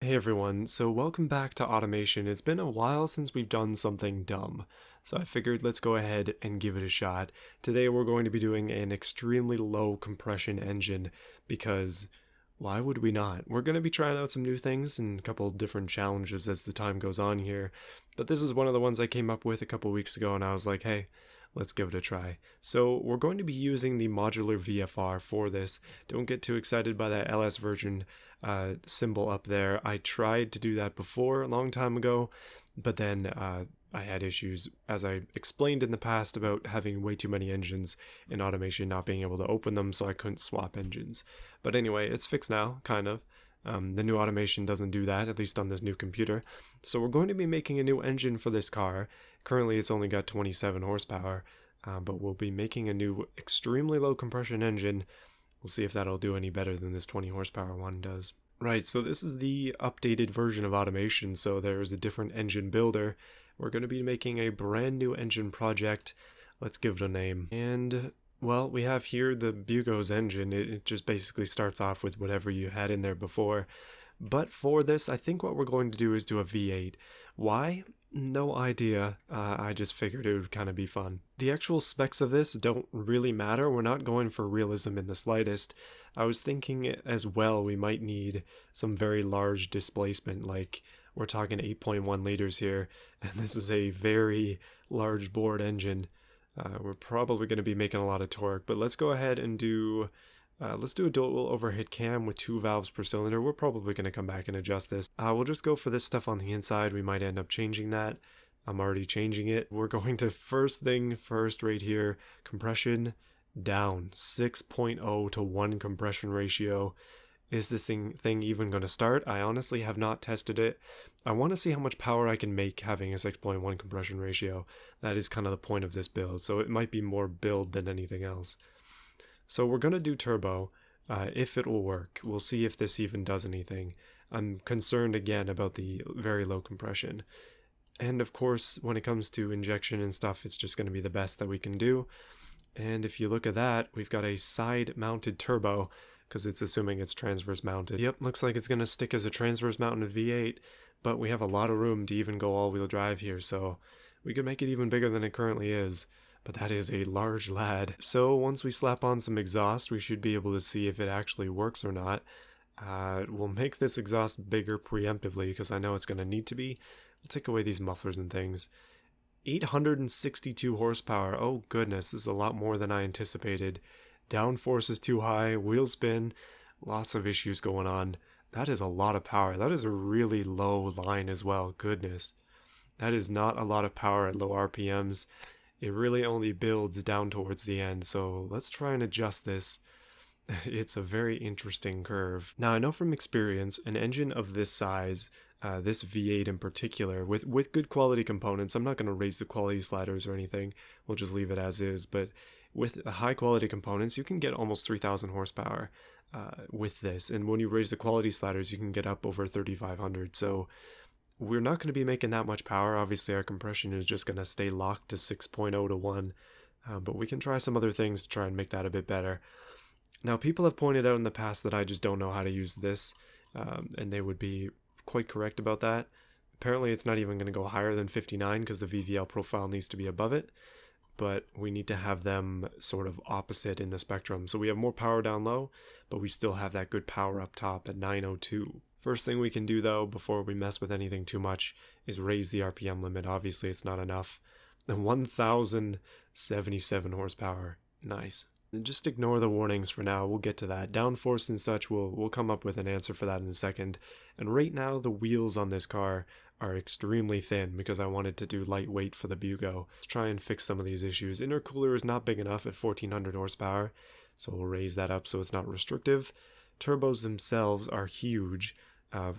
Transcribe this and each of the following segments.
Hey everyone, so welcome back to automation. It's been a while since we've done something dumb, so I figured let's go ahead and give it a shot. Today we're going to be doing an extremely low compression engine because why would we not? We're going to be trying out some new things and a couple different challenges as the time goes on here, but this is one of the ones I came up with a couple weeks ago and I was like, hey, let's give it a try. So we're going to be using the modular VFR for this. Don't get too excited by that LS version symbol up there. I tried to do that before a long time ago, but then I had issues, as I explained in the past, about having way too many engines in automation, not being able to open them, so I couldn't swap engines. But anyway, it's fixed now, kind of. The new automation doesn't do that, at least on this new computer. So we're going to be making a new engine for this car. Currently it's only got 27 horsepower, but we'll be making a new extremely low compression engine. We'll see if that'll do any better than this 20 horsepower one does. Right, so this is the updated version of automation, so there's a different engine builder. We're going to be making a brand new engine project. Let's give it a name. And well, we have here the Bugo's engine. It just basically starts off with whatever you had in there before. But for this, I think what we're going to do is do a V8. Why? No idea. I just figured it would kind of be fun. The actual specs of this don't really matter. We're not going for realism in the slightest. I was thinking as well we might need some very large displacement, like we're talking 8.1 liters here, and this is a very large bored engine. We're probably going to be making a lot of torque, but let's go ahead and do let's do a dual overhead cam with 2 valves per cylinder. We're probably going to come back and adjust this. We'll just go for this stuff on the inside. We might end up changing that. I'm already changing it. We're going to first thing first right here, compression down, 6.0 to 1 compression ratio. Is this thing even going to start? I honestly have not tested it. I want to see how much power I can make having a 6.1 compression ratio. That is kind of the point of this build, so it might be more build than anything else. So we're going to do turbo, if it will work. We'll see if this even does anything. I'm concerned again about the very low compression. And of course, when it comes to injection and stuff, it's just going to be the best that we can do. And if you look at that, we've got a side-mounted turbo, because it's assuming it's transverse mounted. Yep, looks like it's going to stick as a transverse mounted V8, but we have a lot of room to even go all-wheel drive here, so we could make it even bigger than it currently is. But that is a large lad. So once we slap on some exhaust, we should be able to see if it actually works or not. We'll make this exhaust bigger preemptively because I know it's going to need to be. We'll take away these mufflers and things. 862 horsepower. Oh goodness, this is a lot more than I anticipated. Downforce is too high, wheel spin, lots of issues going on. That is a lot of power. That is a really low line as well. Goodness. That is not a lot of power at low RPMs. It really only builds down towards the end, so let's try and adjust this. It's a very interesting curve. Now, I know from experience, an engine of this size, this V8 in particular, with good quality components, I'm not going to raise the quality sliders or anything, we'll just leave it as is, but with high quality components, you can get almost 3,000 horsepower with this, and when you raise the quality sliders, you can get up over 3,500, so we're not going to be making that much power. Obviously, our compression is just going to stay locked to 6.0 to 1, but we can try some other things to try and make that a bit better. Now, people have pointed out in the past that I just don't know how to use this, and they would be quite correct about that. Apparently, it's not even going to go higher than 59 because the VVL profile needs to be above it, but we need to have them sort of opposite in the spectrum. So we have more power down low, but we still have that good power up top at 902. First thing we can do though, before we mess with anything too much, is raise the RPM limit. Obviously it's not enough. 1077 horsepower. Nice. And just ignore the warnings for now, we'll get to that. Downforce and such, we'll come up with an answer for that in a second. And right now the wheels on this car are extremely thin because I wanted to do lightweight for the Bugo. Let's try and fix some of these issues. Intercooler is not big enough at 1400 horsepower, so we'll raise that up so it's not restrictive. Turbos themselves are huge.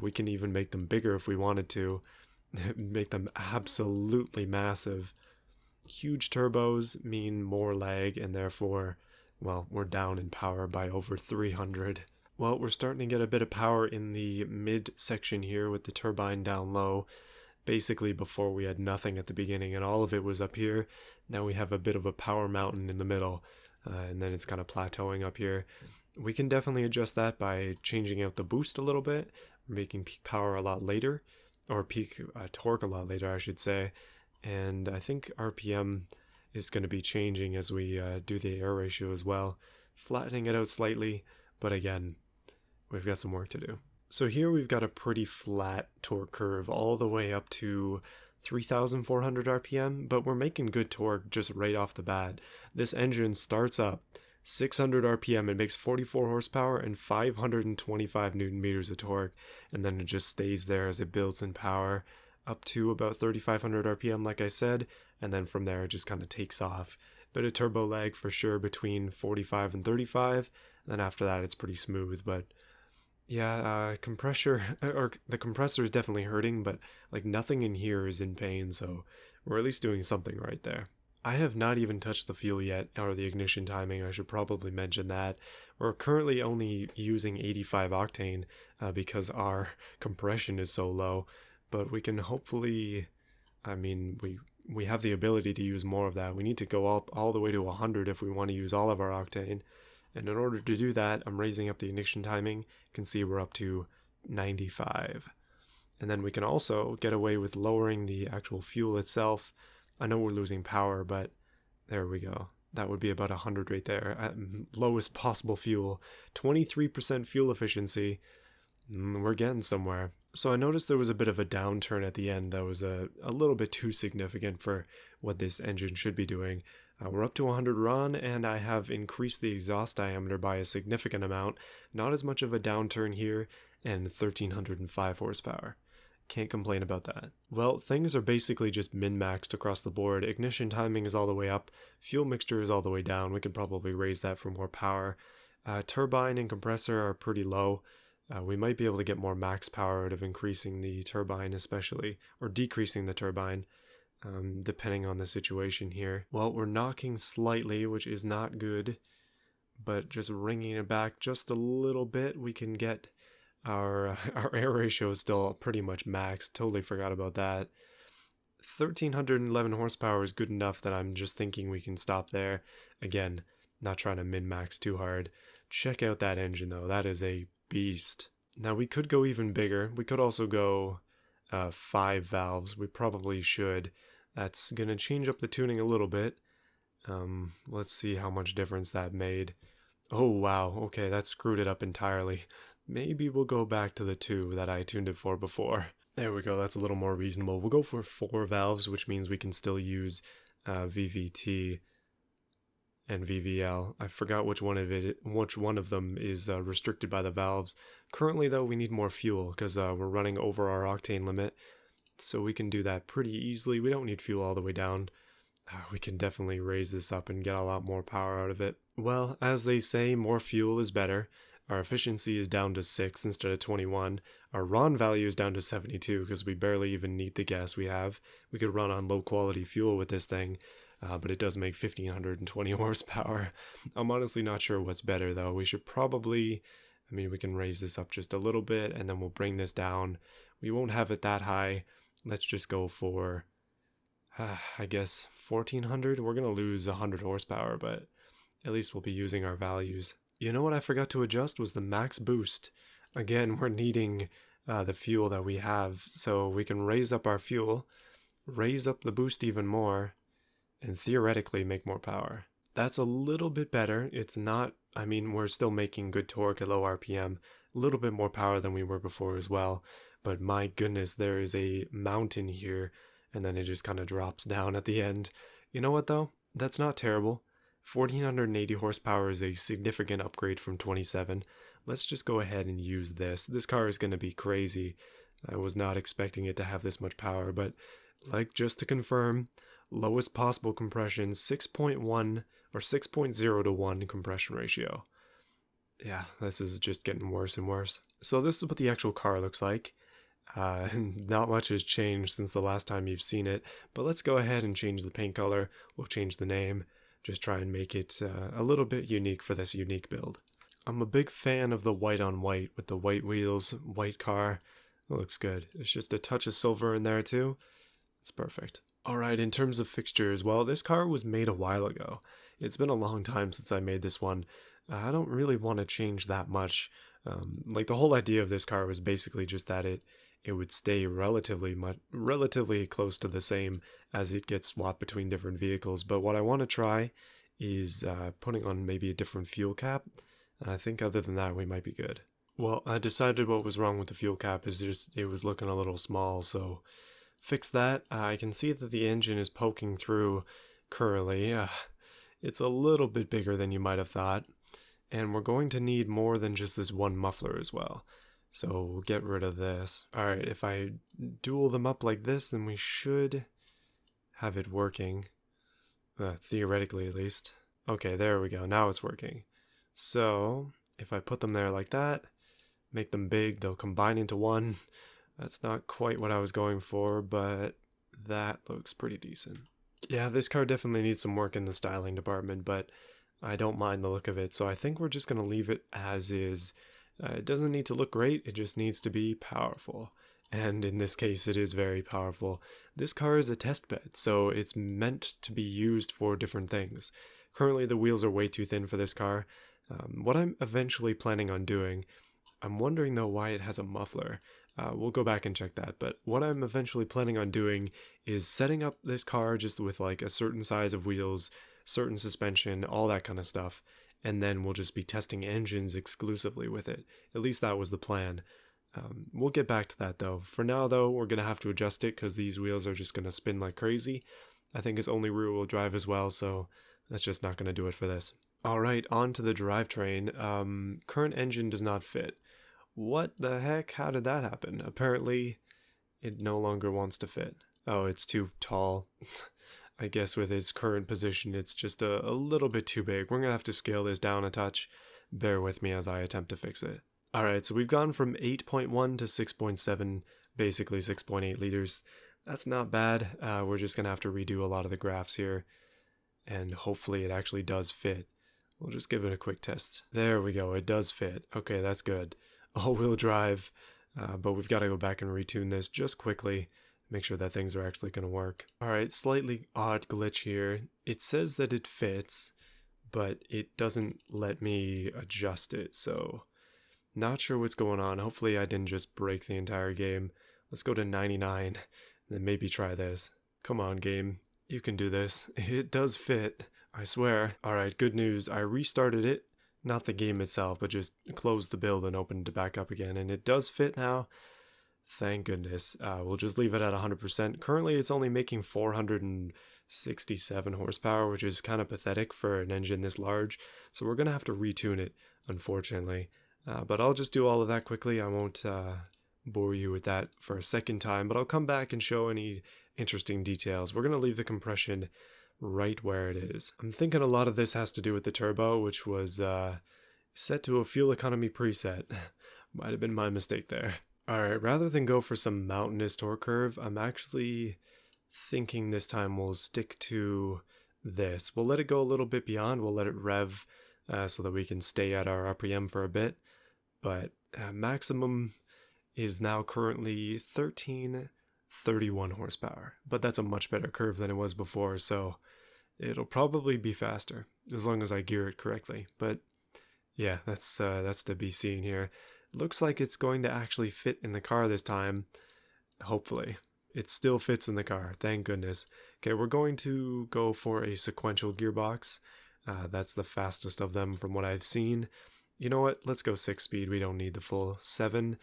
We can even make them bigger if we wanted to. Make them absolutely massive. Huge turbos mean more lag and therefore, well, we're down in power by over 300. Well, we're starting to get a bit of power in the mid section here with the turbine down low. Basically before we had nothing at the beginning and all of it was up here. Now we have a bit of a power mountain in the middle and then it's kind of plateauing up here. We can definitely adjust that by changing out the boost a little bit. We're making peak power a lot later, or peak torque a lot later, I should say. And I think RPM is going to be changing as we do the air ratio as well, flattening it out slightly, but again, we've got some work to do. So here we've got a pretty flat torque curve all the way up to 3,400 RPM, but we're making good torque just right off the bat. This engine starts up 600 RPM, it makes 44 horsepower and 525 Newton meters of torque, and then it just stays there as it builds in power up to about 3,500 RPM, like I said, and then from there it just kind of takes off. Bit of turbo lag for sure between 45 and 35, and then after that it's pretty smooth, but yeah, compressor, or the compressor is definitely hurting, but like nothing in here is in pain, so we're at least doing something right there. I have not even touched the fuel yet, or the ignition timing. I should probably mention that. We're currently only using 85 octane because our compression is so low, but we can hopefully, I mean, we have the ability to use more of that. We need to go up all the way to 100 if we want to use all of our octane. And in order to do that, I'm raising up the ignition timing. You can see we're up to 95. And then we can also get away with lowering the actual fuel itself. I know we're losing power, but there we go. That would be about 100 right there at lowest possible fuel. 23% fuel efficiency. We're getting somewhere. So I noticed there was a bit of a downturn at the end that was a little bit too significant for what this engine should be doing. We're up to 100 RON, and I have increased the exhaust diameter by a significant amount. Not as much of a downturn here, and 1,305 horsepower. Can't complain about that. Well, things are basically just min-maxed across the board. Ignition timing is all the way up. Fuel mixture is all the way down. We could probably raise that for more power. Turbine and compressor are pretty low. We might be able to get more max power out of increasing the turbine especially, or decreasing the turbine, depending on the situation here. Well, we're knocking slightly, which is not good, but just ringing it back just a little bit, we can get our air ratio is still pretty much maxed. Totally forgot about that. 1,311 horsepower is good enough that I'm just thinking we can stop there. Again, not trying to min-max too hard. Check out that engine though, that is a beast. Now we could go even bigger. We could also go 5 valves. We probably should. That's gonna change up the tuning a little bit. Let's see how much difference that made. Oh wow, okay, that screwed it up entirely. Maybe we'll go back to the 2 that I tuned it for before. There we go, that's a little more reasonable. We'll go for 4 valves, which means we can still use VVT and VVL. I forgot which one of them is restricted by the valves. Currently though, we need more fuel because we're running over our octane limit, so we can do that pretty easily. We don't need fuel all the way down. We can definitely raise this up and get a lot more power out of it. Well, as they say, more fuel is better. Our efficiency is down to 6 instead of 21. Our RON value is down to 72 because we barely even need the gas we have. We could run on low quality fuel with this thing, but it does make 1,520 horsepower. I'm honestly not sure what's better though. We should probably, we can raise this up just a little bit and then we'll bring this down. We won't have it that high. Let's just go for, I guess, 1,400. We're going to lose 100 horsepower, but at least we'll be using our values. You know what I forgot to adjust was the max boost. Again, we're needing the fuel that we have, so we can raise up our fuel, raise up the boost even more, and theoretically make more power. That's a little bit better. It's not, we're still making good torque at low RPM, a little bit more power than we were before as well, but my goodness, there is a mountain here, and then it just kind of drops down at the end. You know what though? That's not terrible. 1,480 horsepower is a significant upgrade from 27. Let's just go ahead and use this. This car is going to be crazy. I was not expecting it to have this much power, but just to confirm, lowest possible compression, 6.1 or 6.0 to 1 compression ratio. Yeah, this is just getting worse and worse. So this is what the actual car looks like. Not much has changed since the last time you've seen it, but let's go ahead and change the paint color. We'll change the name. Just try and make it a little bit unique for this unique build. I'm a big fan of the white on white with the white wheels, white car. It looks good. There's just a touch of silver in there too. It's perfect. Alright, in terms of fixtures, well, this car was made a while ago. It's been a long time since I made this one. I don't really want to change that much. Like the whole idea of this car was basically just that it would stay relatively close to the same as it gets swapped between different vehicles. But what I want to try is putting on maybe a different fuel cap. And I think other than that, we might be good. Well, I decided what was wrong with the fuel cap is just it was looking a little small, so fix that. I can see that the engine is poking through currently. It's a little bit bigger than you might have thought, and we're going to need more than just this one muffler as well. So we'll get rid of this. Alright, if I dual them up like this, then we should have it working. Theoretically, at least. Okay, there we go. Now it's working. So, if I put them there like that, make them big, they'll combine into one. That's not quite what I was going for, but that looks pretty decent. Yeah, this car definitely needs some work in the styling department, but I don't mind the look of it, so I think we're just going to leave it as is. It doesn't need to look great, it just needs to be powerful. And in this case, it is very powerful. This car is a test bed, so it's meant to be used for different things. Currently, the wheels are way too thin for this car. What I'm eventually planning on doing, I'm wondering though why it has a muffler. We'll go back and check that, but what I'm eventually planning on doing is setting up this car just with like a certain size of wheels, certain suspension, all that kind of stuff, and then we'll just be testing engines exclusively with it. At least that was the plan. We'll get back to that though. For now though, we're going to have to adjust it because these wheels are just going to spin like crazy. I think it's only rear wheel drive as well, so that's just not going to do it for this. Alright, on to the drivetrain. Current engine does not fit. What the heck? How did that happen? Apparently, it no longer wants to fit. Oh, it's too tall. I guess with its current position, it's just a little bit too big. We're going to have to scale this down a touch. Bear with me as I attempt to fix it. Alright, so we've gone from 8.1 to 6.7, basically 6.8 liters. That's not bad. We're just going to have to redo a lot of the graphs here, and hopefully it actually does fit. We'll just give it a quick test. There we go, it does fit. Okay, that's good. All-wheel drive, but we've got to go back and retune this just quickly, make sure that things are actually going to work. Alright, slightly odd glitch here. It says that it fits, but it doesn't let me adjust it, so not sure what's going on. Hopefully I didn't just break the entire game. Let's go to 99, and then maybe try this. Come on, game. You can do this. It does fit, I swear. Alright, good news. I restarted it. Not the game itself, but just closed the build and opened it back up again. And it does fit now. Thank goodness. We'll just leave it at 100%. Currently, it's only making 467 horsepower, which is kind of pathetic for an engine this large. So we're going to have to retune it, unfortunately. But I'll just do all of that quickly. I won't bore you with that for a second time, but I'll come back and show any interesting details. We're going to leave the compression right where it is. I'm thinking a lot of this has to do with the turbo, which was set to a fuel economy preset. Might have been my mistake there. Alright, rather than go for some mountainous torque curve, I'm actually thinking this time we'll stick to this. We'll let it go a little bit beyond, we'll let it rev so that we can stay at our RPM for a bit. But maximum is now currently 1331 horsepower. But that's a much better curve than it was before, so it'll probably be faster as long as I gear it correctly. But yeah, that's to be seen here. Looks like it's going to actually fit in the car this time. Hopefully. It still fits in the car, thank goodness. Okay, we're going to go for a sequential gearbox. That's the fastest of them from what I've seen. You know what? Let's go 6-speed. We don't need the full 7.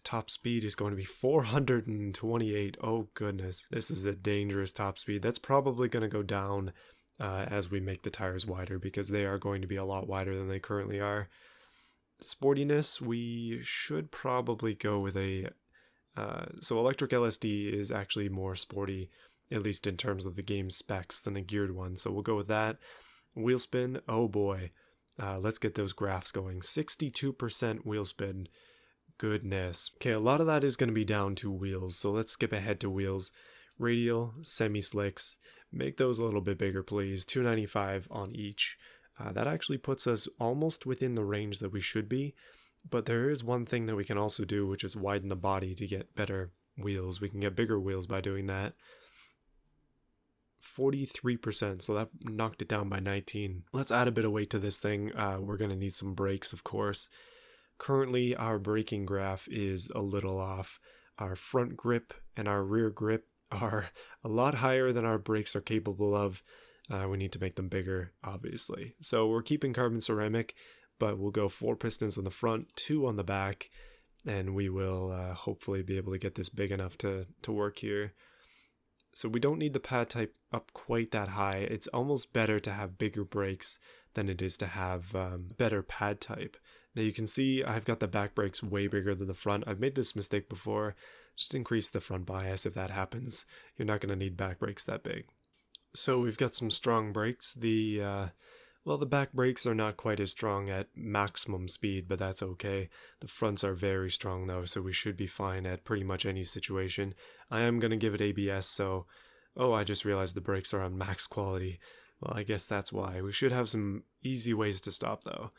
Top speed is going to be 428. Oh goodness. This is a dangerous top speed. That's probably going to go down as we make the tires wider, because they are going to be a lot wider than they currently are. Sportiness, we should probably go with a... so electric LSD is actually more sporty, at least in terms of the game specs, than a geared one. So we'll go with that. Wheel spin, oh boy. Let's get those graphs going. 62% wheel spin. Goodness. Okay, a lot of that is going to be down to wheels, so let's skip ahead to wheels. Radial, semi-slicks. Make those a little bit bigger, please. 295 on each. That actually puts us almost within the range that we should be, but there is one thing that we can also do, which is widen the body to get better wheels. We can get bigger wheels by doing that. 43%, so that knocked it down by 19. Let's add a bit of weight to this thing. We're going to need some brakes, of course. Currently, our braking graph is a little off. Our front grip and our rear grip are a lot higher than our brakes are capable of. We need to make them bigger, obviously. So we're keeping carbon ceramic, but we'll go 4 pistons on the front, 2 on the back, and we will hopefully be able to get this big enough to work here. So we don't need the pad type up quite that high. It's almost better to have bigger brakes than it is to have better pad type. Now you can see I've got the back brakes way bigger than the front. I've made this mistake before. Just increase the front bias if that happens. You're not going to need back brakes that big. So we've got some strong brakes. Well, the back brakes are not quite as strong at maximum speed, but that's okay. The fronts are very strong though, so we should be fine at pretty much any situation. I am going to give it ABS, so... Oh, I just realized the brakes are on max quality. Well, I guess that's why. We should have some easy ways to stop though.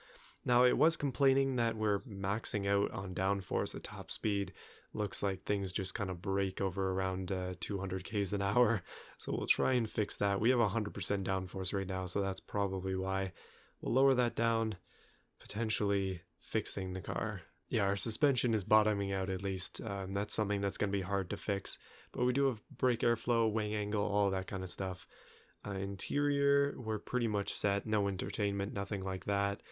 Now, it was complaining that we're maxing out on downforce at top speed. Looks like things just kind of break over around 200 k's an hour. So we'll try and fix that. We have 100% downforce right now, so that's probably why. We'll lower that down, potentially fixing the car. Yeah, our suspension is bottoming out at least. That's something that's going to be hard to fix. But we do have brake airflow, wing angle, all that kind of stuff. Interior, we're pretty much set. No entertainment, nothing like that.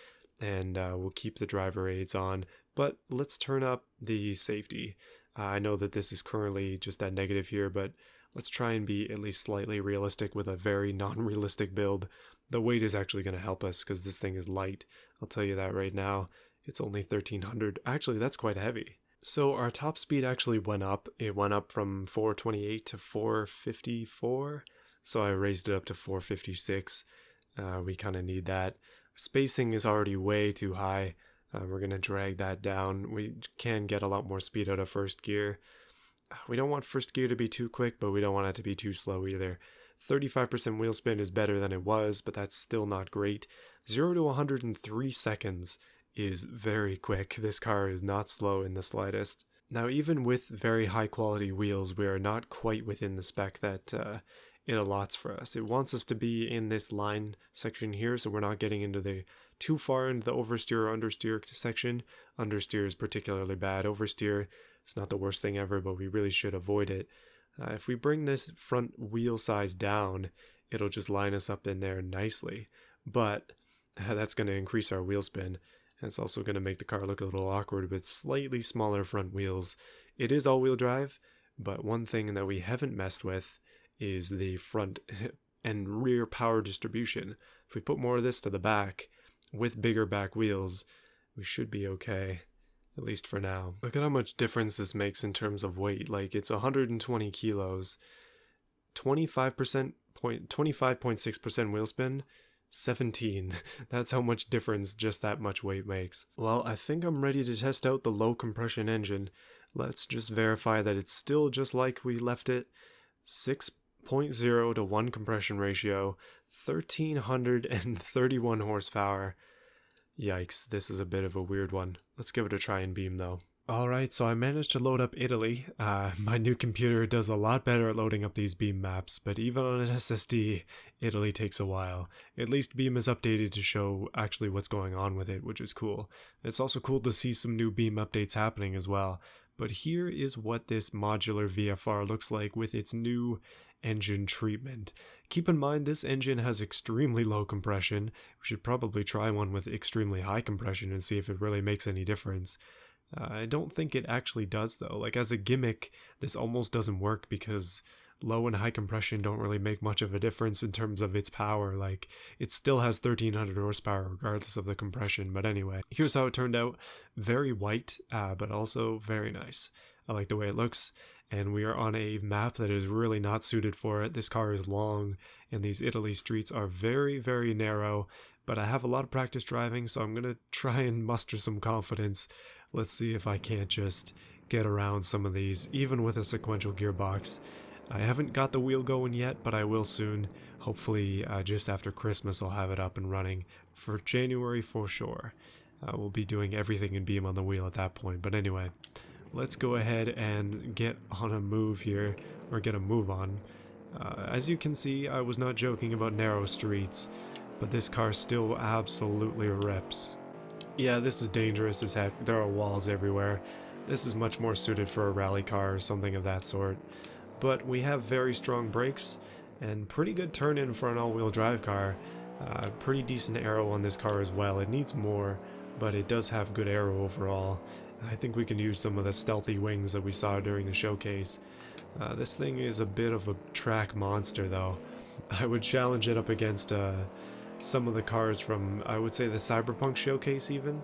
And we'll keep the driver aids on. But let's turn up the safety. I know that this is currently just at negative here, but let's try and be at least slightly realistic with a very non-realistic build. The weight is actually going to help us because this thing is light. I'll tell you that right now. It's only 1300. Actually, that's quite heavy. So our top speed actually went up. It went up from 428 to 454. So I raised it up to 456. We kind of need that. Spacing is already way too high. We're going to drag that down. We can get a lot more speed out of first gear. We don't want first gear to be too quick, but we don't want it to be too slow either. 35% wheel spin is better than it was, but that's still not great. 0 to 103 seconds is very quick. This car is not slow in the slightest. Now, even with very high quality wheels, we are not quite within the spec that it allots for us. It wants us to be in this line section here, so we're not getting into the too far into the oversteer or understeer section. Understeer is particularly bad. Oversteer is not the worst thing ever, but we really should avoid it. If we bring this front wheel size down, it'll just line us up in there nicely. But that's going to increase our wheel spin. And it's also going to make the car look a little awkward with slightly smaller front wheels. It is all-wheel drive, but one thing that we haven't messed with is the front and rear power distribution. If we put more of this to the back with bigger back wheels, we should be okay, at least for now. Look at how much difference this makes in terms of weight. Like, it's 120 kilos, 25.6% wheel spin, 17. That's how much difference just that much weight makes. Well, I think I'm ready to test out the low compression engine. Let's just verify that it's still just like we left it. 6.0 to 1 compression ratio, 1331 horsepower. Yikes, this is a bit of a weird one. Let's give it a try in Beam though. Alright, so I managed to load up Italy. My new computer does a lot better at loading up these Beam maps, but even on an SSD, Italy takes a while. At least Beam is updated to show actually what's going on with it, which is cool. It's also cool to see some new Beam updates happening as well. But here is what this modular VFR looks like with its new engine treatment. Keep in mind this engine has extremely low compression. We should probably try one with extremely high compression and see if it really makes any difference. I don't think it actually does though. Like, as a gimmick, this almost doesn't work because low and high compression don't really make much of a difference in terms of its power. Like, it still has 1300 horsepower regardless of the compression. But anyway, here's how it turned out. Very white, but also very nice. I like the way it looks. And we are on a map that is really not suited for it. This car is long, and these Italy streets are very, very narrow. But I have a lot of practice driving, so I'm going to try and muster some confidence. Let's see if I can't just get around some of these, even with a sequential gearbox. I haven't got the wheel going yet, but I will soon. Hopefully, just after Christmas, I'll have it up and running. For January, for sure. We'll be doing everything in Beam on the wheel at that point. But anyway, let's go ahead and get on a move here, or get a move on. As you can see, I was not joking about narrow streets, but this car still absolutely rips. Yeah, this is dangerous as heck. There are walls everywhere. This is much more suited for a rally car or something of that sort. But we have very strong brakes and pretty good turn-in for an all-wheel drive car. Pretty decent aero on this car as well. It needs more, but it does have good aero overall. I think we can use some of the stealthy wings that we saw during the showcase. This thing is a bit of a track monster though. I would challenge it up against some of the cars from, I would say, the Cyberpunk showcase even.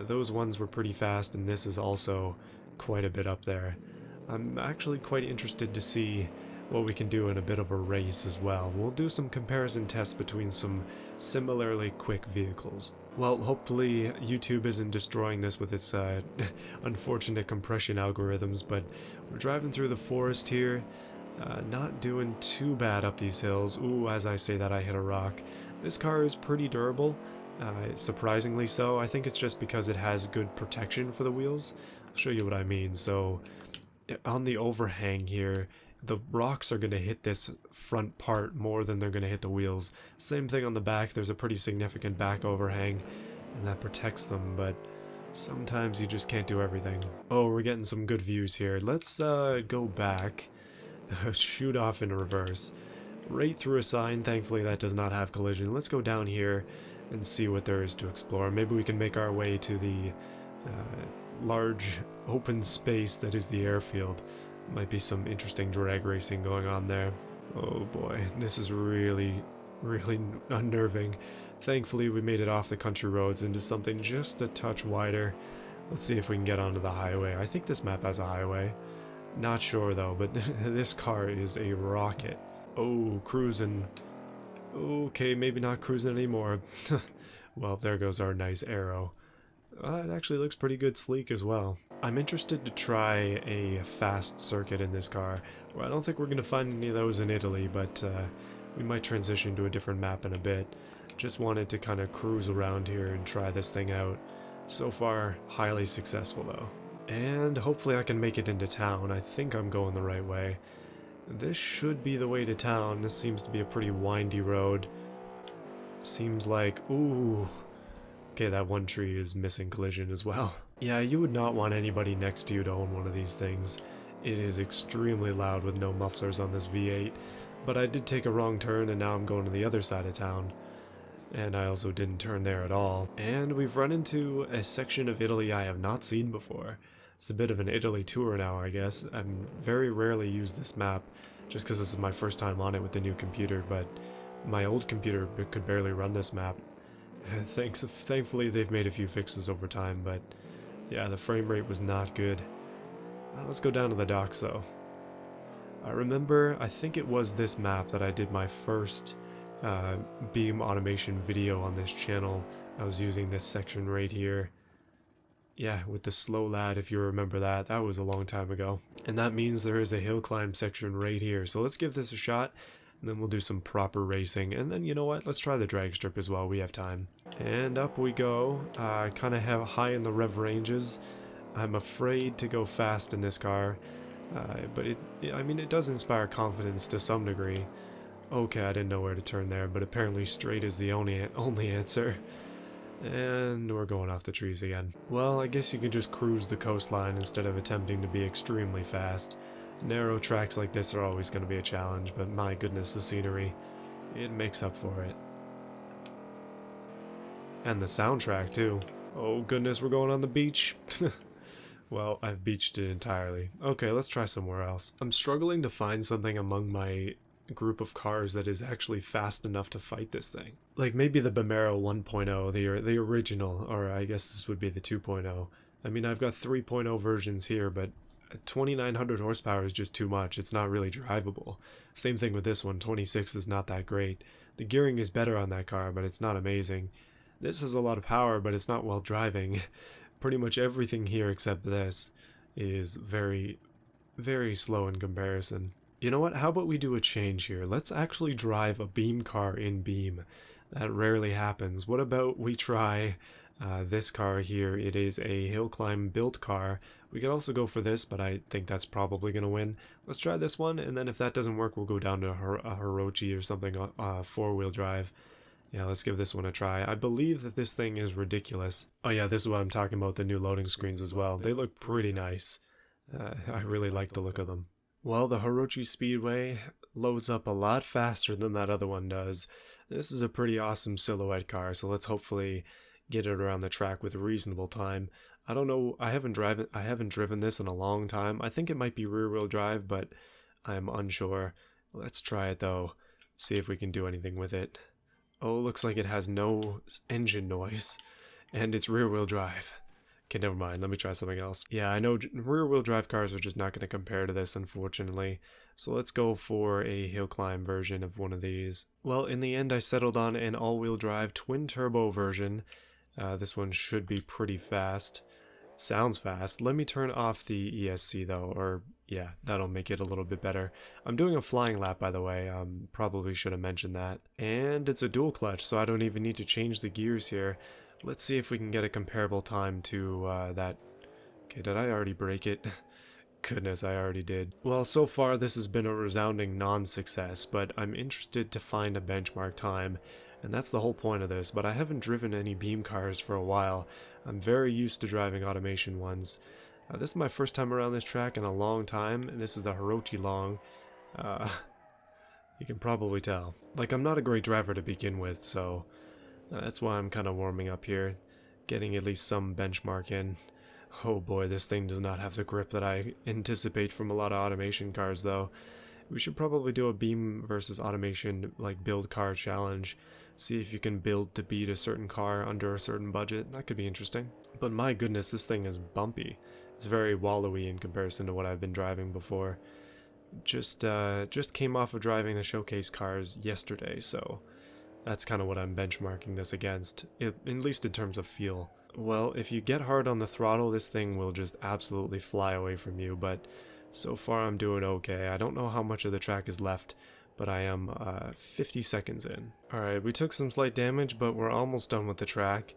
Those ones were pretty fast, and this is also quite a bit up there. I'm actually quite interested to see what we can do in a bit of a race as well. We'll do some comparison tests between some similarly quick vehicles. Well, hopefully YouTube isn't destroying this with its unfortunate compression algorithms, but we're driving through the forest here, not doing too bad up these hills. Ooh, as I say that I hit a rock. This car is pretty durable, surprisingly so. I think it's just because it has good protection for the wheels. I'll show you what I mean. So on the overhang here, the rocks are going to hit this front part more than they're going to hit the wheels. Same thing on the back, there's a pretty significant back overhang, and that protects them, but sometimes you just can't do everything. Oh, we're getting some good views here. Let's go back, shoot off in reverse. Right through a sign, thankfully that does not have collision. Let's go down here and see what there is to explore. Maybe we can make our way to the large open space that is the airfield. Might be some interesting drag racing going on there. Oh boy, this is really unnerving. Thankfully we made it off the country roads into something just a touch wider. Let's see if we can get onto the highway. I think this map has a highway. Not sure though, but this car is a rocket. Oh, cruising. Okay, maybe not cruising anymore. Well, there goes our nice arrow. It actually looks pretty good sleek as well. I'm interested to try a fast circuit in this car. Well, I don't think we're going to find any of those in Italy, but we might transition to a different map in a bit. Just wanted to kind of cruise around here and try this thing out. So far, highly successful though. And hopefully I can make it into town. I think I'm going the right way. This should be the way to town. This seems to be a pretty windy road. Seems like, ooh. Okay, that one tree is missing collision as well. Yeah, you would not want anybody next to you to own one of these things. It is extremely loud with no mufflers on this V8, but I did take a wrong turn and now I'm going to the other side of town. And I also didn't turn there at all. And we've run into a section of Italy I have not seen before. It's a bit of an Italy tour now, I guess. I very rarely use this map, just because this is my first time on it with the new computer, but my old computer could barely run this map. Thankfully they've made a few fixes over time, but yeah, the frame rate was not good. Let's go down to the docks though. I remember, I think it was this map that I did my first beam automation video on this channel. I was using this section right here. Yeah, with the slow lad, if you remember that. That was a long time ago. And that means there is a hill climb section right here. So let's give this a shot. And then we'll do some proper racing. And then, you know what? Let's try the drag strip as well. We have time. And up we go. Kind of have high in the rev ranges. I'm afraid to go fast in this car. But I mean, it does inspire confidence to some degree. Okay, I didn't know where to turn there, but apparently straight is the only answer. And we're going off the trees again. Well, I guess you can just cruise the coastline instead of attempting to be extremely fast. Narrow tracks like this are always going to be a challenge, but my goodness, the scenery, it makes up for it. And the soundtrack, too. Oh goodness, we're going on the beach. Well, I've beached it entirely. Okay, let's try somewhere else. I'm struggling to find something among my group of cars that is actually fast enough to fight this thing. Like maybe the Bamero 1.0, the original, or I guess this would be the 2.0. I mean, I've got 3.0 versions here, but 2900 horsepower is just too much. It's not really drivable. Same thing with this one, 26 is not that great. The gearing is better on that car, but it's not amazing. This has a lot of power, but it's not well driving. Pretty much everything here except this is very, very slow in comparison. You know what, how about we do a change here? Let's actually drive a Beam car in Beam. That rarely happens. What about we try this car here? It is a Hillclimb built car. We could also go for this, but I think that's probably going to win. Let's try this one, and then if that doesn't work, we'll go down to a Hirochi or something, four-wheel drive. Yeah, let's give this one a try. I believe that this thing is ridiculous. Oh yeah, this is what I'm talking about, the new loading screens as well. They look pretty nice. I really like the look of them. Well, the Hirochi Speedway loads up a lot faster than that other one does. This is a pretty awesome silhouette car, so let's hopefully get it around the track with a reasonable time. I don't know, I haven't driven this in a long time. I think it might be rear-wheel drive, but I'm unsure. Let's try it though. See if we can do anything with it. Oh, looks like it has no engine noise, and it's rear-wheel drive. Okay, never mind. Let me try something else. Yeah, I know rear-wheel drive cars are just not going to compare to this, unfortunately. So let's go for a Hillclimb version of one of these. Well, in the end, I settled on an all-wheel drive twin-turbo version. This one should be pretty fast. It sounds fast. Let me turn off the ESC though, or yeah, that'll make it a little bit better. I'm doing a flying lap, by the way. Probably should have mentioned that. And it's a dual clutch, so I don't even need to change the gears here. Let's see if we can get a comparable time to that. Okay, did I already break it? Goodness, I already did. Well, so far this has been a resounding non-success, but I'm interested to find a benchmark time, and that's the whole point of this, but I haven't driven any Beam cars for a while. I'm very used to driving automation ones. This is my first time around this track in a long time, and this is the Hirochi Long. Uh, you can probably tell. Like, I'm not a great driver to begin with, so that's why I'm kind of warming up here, getting at least some benchmark in. Oh boy, this thing does not have the grip that I anticipate from a lot of automation cars though. We should probably do a Beam versus automation like build car challenge. See if you can build to beat a certain car under a certain budget. That could be interesting. But my goodness, this thing is bumpy. It's very wallowy in comparison to what I've been driving before. Just came off of driving the showcase cars yesterday, so that's kind of what I'm benchmarking this against, at least in terms of feel. Well, if you get hard on the throttle, this thing will just absolutely fly away from you, but so far I'm doing okay. I don't know how much of the track is left, but I am 50 seconds in. Alright, we took some slight damage, but we're almost done with the track.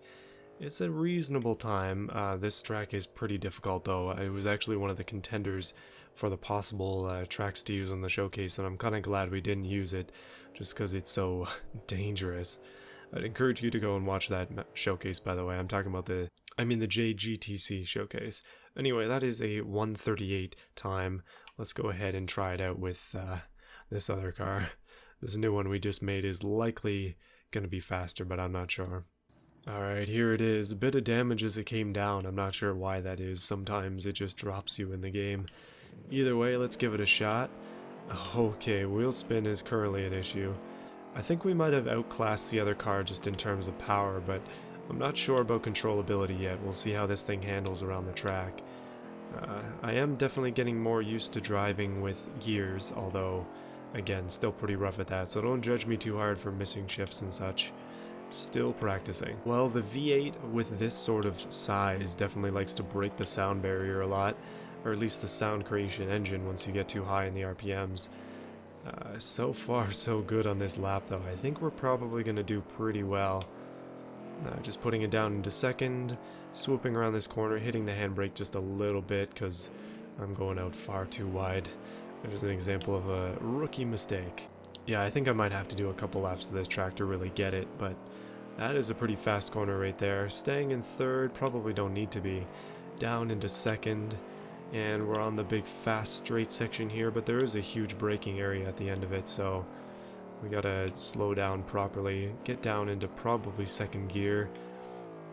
It's a reasonable time. This track is pretty difficult though. It was actually one of the contenders for the possible tracks to use on the showcase, and I'm kind of glad we didn't use it, just because it's so dangerous. I'd encourage you to go and watch that showcase, by the way. I'm talking about the JGTC showcase. Anyway, that is a 1:38 time. Let's go ahead and try it out with this other car. This new one we just made is likely going to be faster, but I'm not sure. Alright, here it is. A bit of damage as it came down. I'm not sure why that is. Sometimes it just drops you in the game. Either way, let's give it a shot. Okay, wheel spin is currently an issue. I think we might have outclassed the other car just in terms of power, but I'm not sure about controllability yet. We'll see how this thing handles around the track. I am definitely getting more used to driving with gears, although, again, still pretty rough at that, so don't judge me too hard for missing shifts and such. Still practicing. Well, the V8 with this sort of size definitely likes to break the sound barrier a lot, or at least the sound creation engine once you get too high in the RPMs. So far so good on this lap though. I think we're probably going to do pretty well. Just putting it down into second, swooping around this corner, hitting the handbrake just a little bit because I'm going out far too wide. There's an example of a rookie mistake. Yeah, I think I might have to do a couple laps of this track to really get it, but that is a pretty fast corner right there. Staying in third, probably don't need to be. Down into second. And we're on the big fast straight section here, but there is a huge braking area at the end of it, so we gotta slow down properly, get down into probably second gear,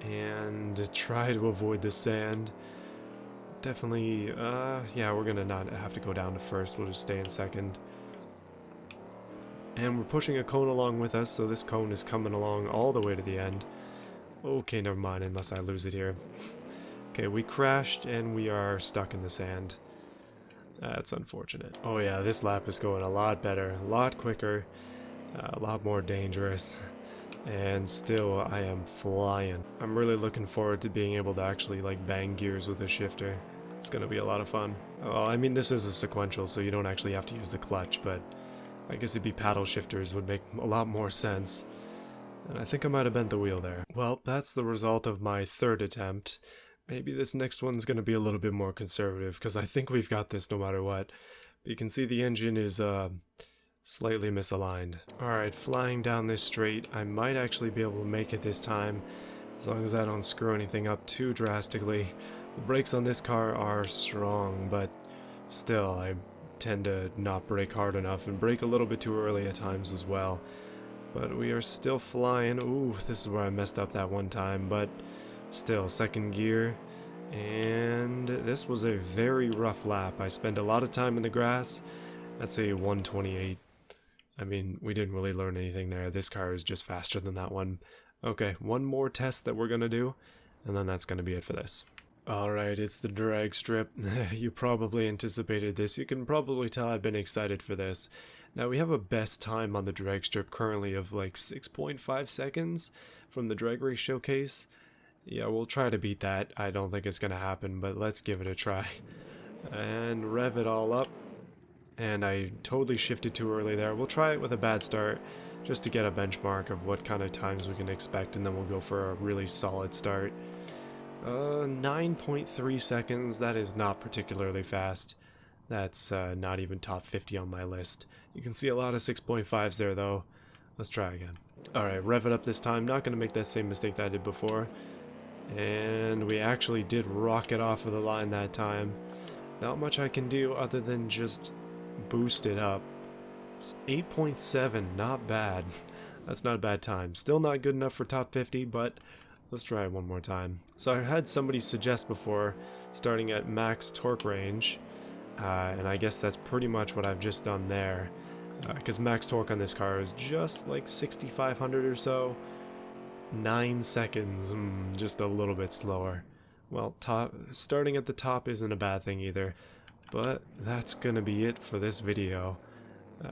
and try to avoid the sand. Definitely, yeah, we're gonna not have to go down to first, we'll just stay in second. And we're pushing a cone along with us, so this cone is coming along all the way to the end. Okay, never mind, unless I lose it here. Okay, we crashed and we are stuck in the sand. That's unfortunate. Oh yeah, this lap is going a lot better, a lot quicker, a lot more dangerous, and still I am flying. I'm really looking forward to being able to actually like bang gears with a shifter. It's gonna be a lot of fun. Oh, I mean this is a sequential, so you don't actually have to use the clutch, but I guess it'd be paddle shifters would make a lot more sense. And I think I might have bent the wheel there. Well, that's the result of my third attempt. Maybe this next one's going to be a little bit more conservative, because I think we've got this no matter what. But you can see the engine is Slightly misaligned. Alright, flying down this straight, I might actually be able to make it this time, as long as I don't screw anything up too drastically. The brakes on this car are strong, but still, I tend to not brake hard enough and brake a little bit too early at times as well. But we are still flying. Ooh, this is where I messed up that one time, but still, second gear. And this was a very rough lap. I spent a lot of time in the grass. That's a 128. I mean, we didn't really learn anything there. This car is just faster than that one. Okay, one more test that we're gonna do, and then that's gonna be it for this. Alright, it's the drag strip. You probably anticipated this. You can probably tell I've been excited for this. Now, we have a best time on the drag strip currently of like 6.5 seconds from the drag race showcase. Yeah, we'll try to beat that. I don't think it's gonna happen, but let's give it a try. And rev it all up. And I totally shifted too early there. We'll try it with a bad start, just to get a benchmark of what kind of times we can expect, and then we'll go for a really solid start. 9.3 seconds, that is not particularly fast. That's not even top 50 on my list. You can see a lot of 6.5s there though. Let's try again. Alright, rev it up this time. Not going to make that same mistake that I did before. And we actually did rocket off of the line that time. Not much I can do other than just boost it up. It's 8.7, not bad. That's not a bad time. Still not good enough for top 50, but let's try it one more time. So I had somebody suggest before starting at max torque range, and I guess that's pretty much what I've just done there, because max torque on this car is just like 6,500 or so. 9 seconds, just a little bit slower. Well, starting at the top isn't a bad thing either. But that's gonna be it for this video.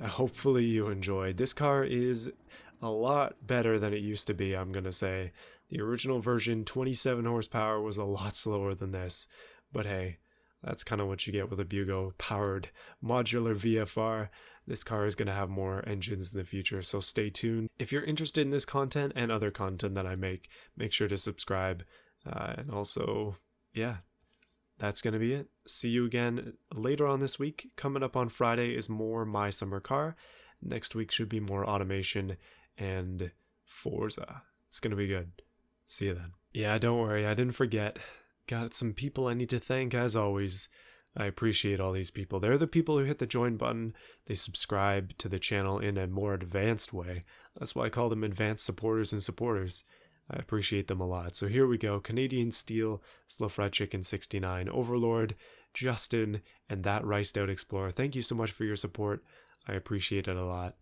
Hopefully you enjoyed. This car is a lot better than it used to be, I'm gonna say. The original version, 27 horsepower, was a lot slower than this. But hey, that's kind of what you get with a Bugo-powered modular VFR. This car is gonna have more engines in the future, so stay tuned. If you're interested in this content and other content that I make sure to subscribe. And also, yeah. That's going to be it. See you again later on this week. Coming up on Friday is more My Summer Car. Next week should be more automation and Forza. It's going to be good. See you then. Yeah, don't worry. I didn't forget. Got some people I need to thank as always. I appreciate all these people. They're the people who hit the join button. They subscribe to the channel in a more advanced way. That's why I call them advanced supporters and supporters. I appreciate them a lot. So here we go. Canadian Steel, Slow Fried Chicken 69, Overlord, Justin, and that Riced Out Explorer. Thank you so much for your support. I appreciate it a lot.